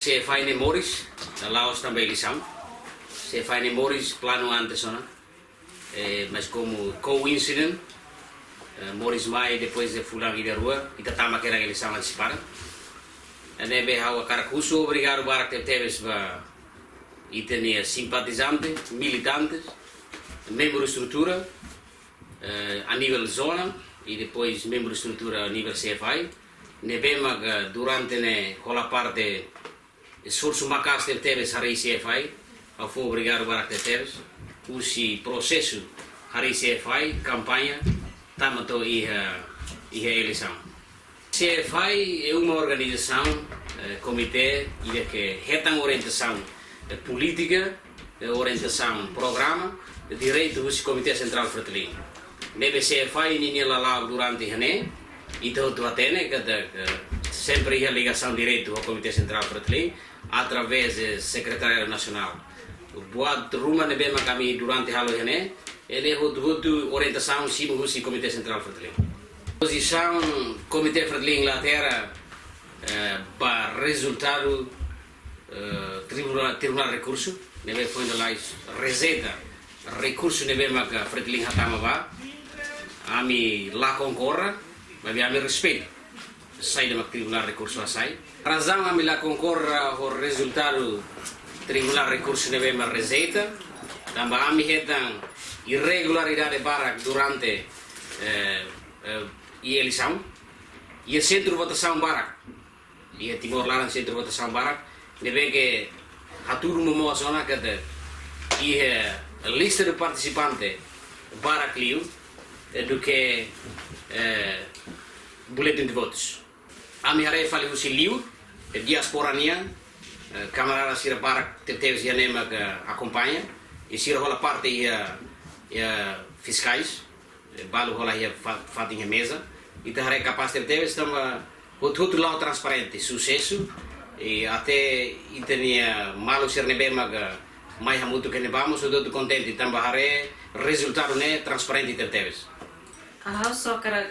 Se faz em Morris, lá também eleição. Se faz em Morris, plano antes, mas como coincidente, Morris Mai depois de fulano de rua, e tatama que era eleição antecipada. E nebe há o Caracuso, obrigado para que teves e tinha simpatizantes, militantes, membro de estrutura a nível zona e depois membro de estrutura a nível CFI. Nebema que durante aquela parte esforço macas que teves a CFI, a foi obrigado para que teves o processo a CFI, campanha, tamato e a eleição. CFI é uma organização, comitê, que tem orientação política, orientação programa, direito do Comitê Central Fretilin. Nebe CFI ninguém lá durante o ano, e todo atene que sempre a ligação direito ao Comitê Central Fretilin através do Secretariado Nacional. Boa ruma nebe kami durante o ano, ele é orientação sim do Comitê Central Fretilin. Posição Comitê Fretilin Inglaterra para resultado Tribunal Recurso, nebe foi na receita recurso nebe que Fretilin hatama ba, ami lá concorra, mas ami respeito, sai do Tribunal Recurso a sai. Razão ami lá concorra o resultado Tribunal Recurso nebe ma receita, também ami hetan irregularidade para durante a eleição, e o centro de votação para, e a Timor lá no centro de votação para, nebe que a turma moçona que e a lista de participantes para Clio do que boletim de votos. A minha tarefa é o livro, a diaspora nia, camarada sira para teve já nema que acompanha, e sira rola parte e fiscais, balo rola e fatem a mesa, e tarefa capaz de ter estamos outro lado transparente, sucesso, e até e tinha malo ser nebema que mais muito que nebamos, eu estou contente, também resultado né transparente e teves. A só cara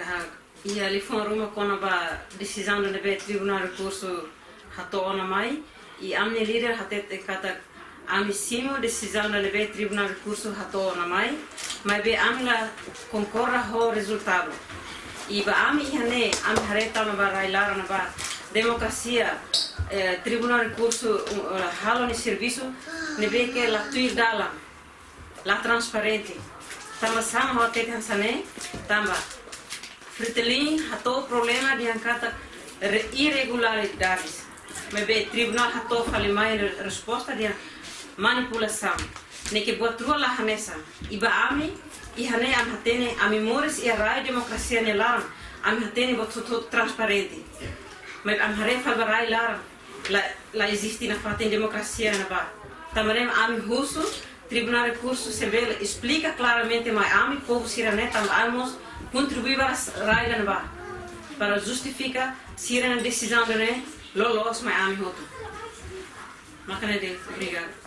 e ali foi uma quando a decisão do Tribunal Recurso hatou na mai e a minha líder até kata a missimo decisão do Tribunal Recurso hatou na mai, mas be a minha concorra ao resultado e ba a minha né a minha reta na barailar na ba democracia Tribunal Recurso halo ni serviço nebe que la tuir dala la transparente tama sama hote hansane tama Fretilin hatou problema de ancata irregularidades mebe tribunal hatou fali mai resposta de manipulação ne que botrua la hanesa iba ami e hane am hatene a memórias e a raio democracia nelar am hatene botuto transparente mas am hare falbarai lar la existe na fatem democracia na ba também ami russo Tribunal Recurso Sevela explica claramente mais ami povo sirene tam almos contribuir para justificar sirene decisão de né lolos mais ami hoto. Macane de obrigado.